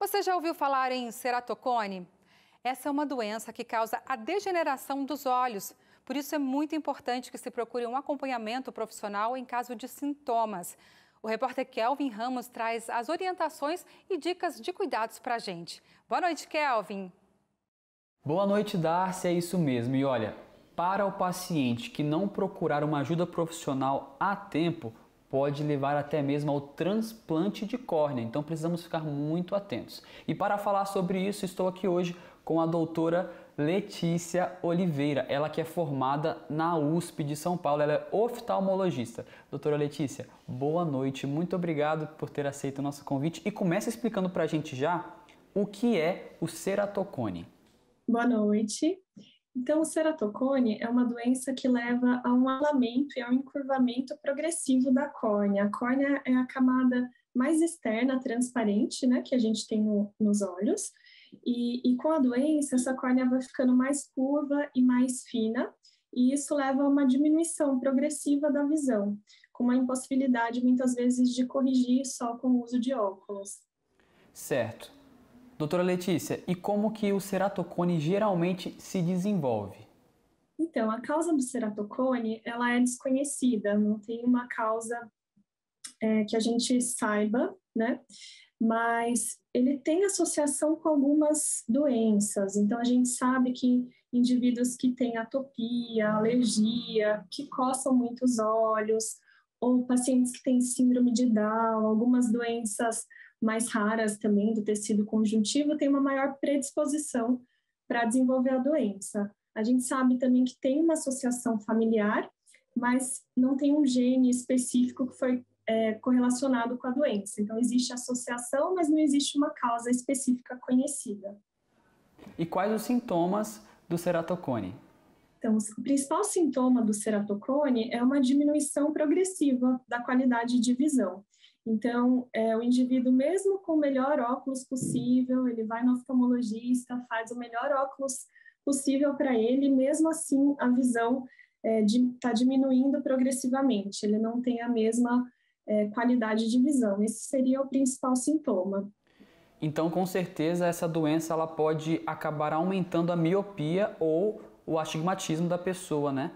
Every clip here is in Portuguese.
Você já ouviu falar em ceratocone? Essa é uma doença que causa a degeneração dos olhos. Por isso é muito importante que se procure um acompanhamento profissional em caso de sintomas. O repórter Kelvin Ramos traz as orientações e dicas de cuidados para a gente. Boa noite, Kelvin. Boa noite, Darcy, é isso mesmo. E olha, para o paciente que não procurar uma ajuda profissional a tempo, pode levar até mesmo ao transplante de córnea, então precisamos ficar muito atentos. E para falar sobre isso, estou aqui hoje com a doutora Letícia Oliveira, ela que é formada na USP de São Paulo, ela é oftalmologista. Doutora Letícia, boa noite, muito obrigado por ter aceito o nosso convite e começa explicando para a gente já o que é o ceratocone. Boa noite. Então, o ceratocone é uma doença que leva a um alamento e a um encurvamento progressivo da córnea. A córnea é a camada mais externa, transparente, né, que a gente tem nos olhos. E com a doença, essa córnea vai ficando mais curva e mais fina, e isso leva a uma diminuição progressiva da visão, com uma impossibilidade, muitas vezes, de corrigir só com o uso de óculos. Certo. Doutora Letícia, e como que o ceratocone geralmente se desenvolve? Então, a causa do ceratocone, ela é desconhecida, não tem uma causa que a gente saiba, né? Mas ele tem associação com algumas doenças. Então, a gente sabe que indivíduos que têm atopia, alergia, que coçam muito os olhos, ou pacientes que têm síndrome de Down, algumas doenças mais raras também do tecido conjuntivo, têm uma maior predisposição para desenvolver a doença. A gente sabe também que tem uma associação familiar, mas não tem um gene específico que foi correlacionado com a doença. Então, existe associação, mas não existe uma causa específica conhecida. E quais os sintomas do ceratocone? Então, o principal sintoma do ceratocone é uma diminuição progressiva da qualidade de visão. Então, o indivíduo, mesmo com o melhor óculos possível, ele vai no oftalmologista, faz o melhor óculos possível para ele, mesmo assim a visão está diminuindo progressivamente, ele não tem a mesma qualidade de visão. Esse seria o principal sintoma. Então, com certeza, essa doença ela pode acabar aumentando a miopia ou o astigmatismo da pessoa, né?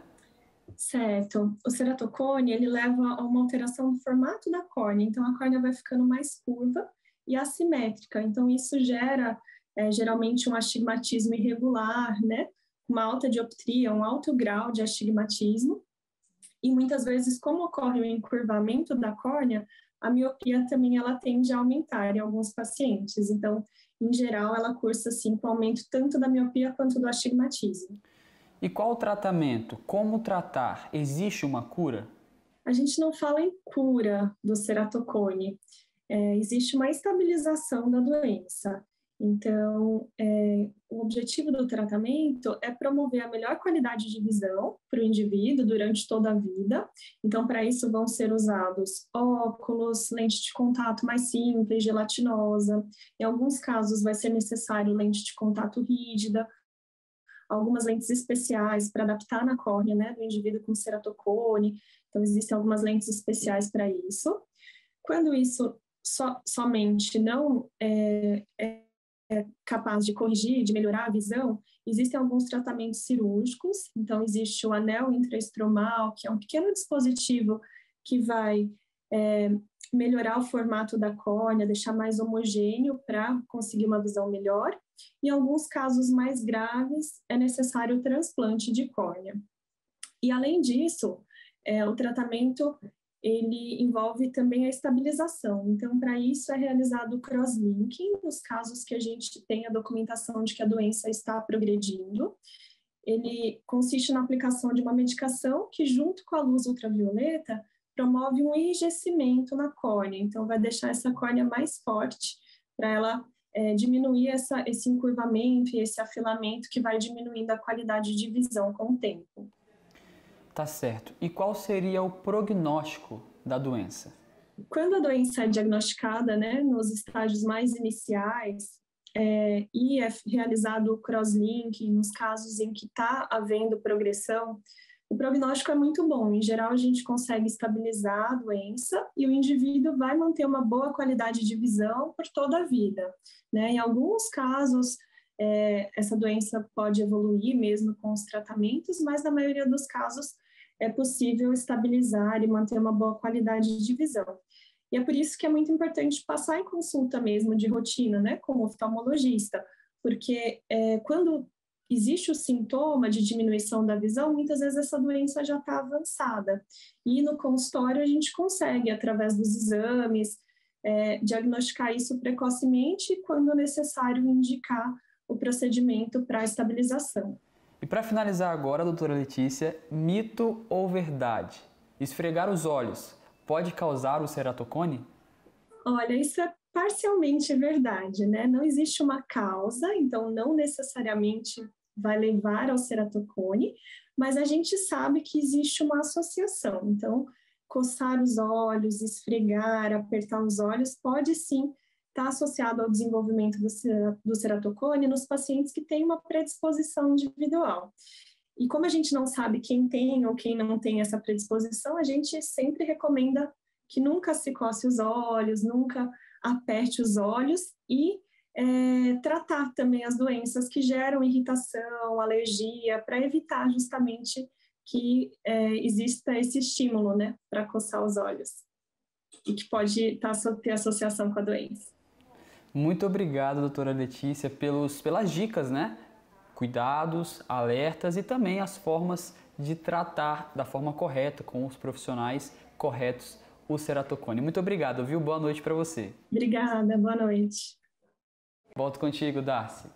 Certo. O ceratocone, ele leva a uma alteração do formato da córnea. Então, a córnea vai ficando mais curva e assimétrica. Então, isso gera, geralmente, um astigmatismo irregular, né? Uma alta dioptria, um alto grau de astigmatismo. E muitas vezes, como ocorre o encurvamento da córnea, a miopia também ela tende a aumentar em alguns pacientes. Então, em geral, ela cursa assim com aumento tanto da miopia quanto do astigmatismo. E qual o tratamento? Como tratar? Existe uma cura? A gente não fala em cura do ceratocone. Existe uma estabilização da doença. Então, o objetivo do tratamento é promover a melhor qualidade de visão para o indivíduo durante toda a vida. Então, para isso vão ser usados óculos, lente de contato mais simples, gelatinosa. Em alguns casos vai ser necessário lente de contato rígida, algumas lentes especiais para adaptar na córnea, né, do indivíduo com ceratocone. Então, existem algumas lentes especiais para isso. Quando isso somente não é capaz de corrigir, de melhorar a visão, existem alguns tratamentos cirúrgicos. Então, existe o anel intraestromal, que é um pequeno dispositivo que vai melhorar o formato da córnea, deixar mais homogêneo para conseguir uma visão melhor. Em alguns casos mais graves, é necessário o transplante de córnea. E, além disso, o tratamento ele envolve também a estabilização. Então, para isso é realizado o crosslinking, nos casos que a gente tem a documentação de que a doença está progredindo. Ele consiste na aplicação de uma medicação que, junto com a luz ultravioleta, promove um enrijecimento na córnea. Então, vai deixar essa córnea mais forte para ela diminuir esse encurvamento e esse afilamento que vai diminuindo a qualidade de visão com o tempo. Tá certo. E qual seria o prognóstico da doença? Quando a doença é diagnosticada, né, nos estágios mais iniciais, e é realizado o crosslink, nos casos em que está havendo progressão, O prognóstico é muito bom. Em geral, a gente consegue estabilizar a doença e o indivíduo vai manter uma boa qualidade de visão por toda a vida, né? Em alguns casos, essa doença pode evoluir mesmo com os tratamentos, mas na maioria dos casos é possível estabilizar e manter uma boa qualidade de visão. E é por isso que é muito importante passar em consulta mesmo de rotina, né, com o oftalmologista, porque quando existe o sintoma de diminuição da visão, muitas vezes essa doença já está avançada. E no consultório a gente consegue, através dos exames, diagnosticar isso precocemente e, quando necessário, indicar o procedimento para a estabilização. E para finalizar agora, doutora Letícia, mito ou verdade? Esfregar os olhos pode causar o ceratocone? Olha, isso é parcialmente verdade, né? Não existe uma causa, então não necessariamente vai levar ao ceratocone, mas a gente sabe que existe uma associação. Então, coçar os olhos, esfregar, apertar os olhos pode sim estar associado ao desenvolvimento do ceratocone nos pacientes que têm uma predisposição individual. E como a gente não sabe quem tem ou quem não tem essa predisposição, a gente sempre recomenda que nunca se coce os olhos, nunca aperte os olhos e tratar também as doenças que geram irritação, alergia, para evitar justamente que exista esse estímulo, né, para coçar os olhos e que pode ter associação com a doença. Muito obrigado, doutora Letícia, pelas dicas, né? Cuidados, alertas e também as formas de tratar da forma correta, com os profissionais corretos, o ceratocone. Muito obrigado, viu? Boa noite para você. Obrigada, boa noite. Volto contigo, Darcy.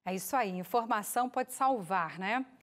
É isso aí, informação pode salvar, né?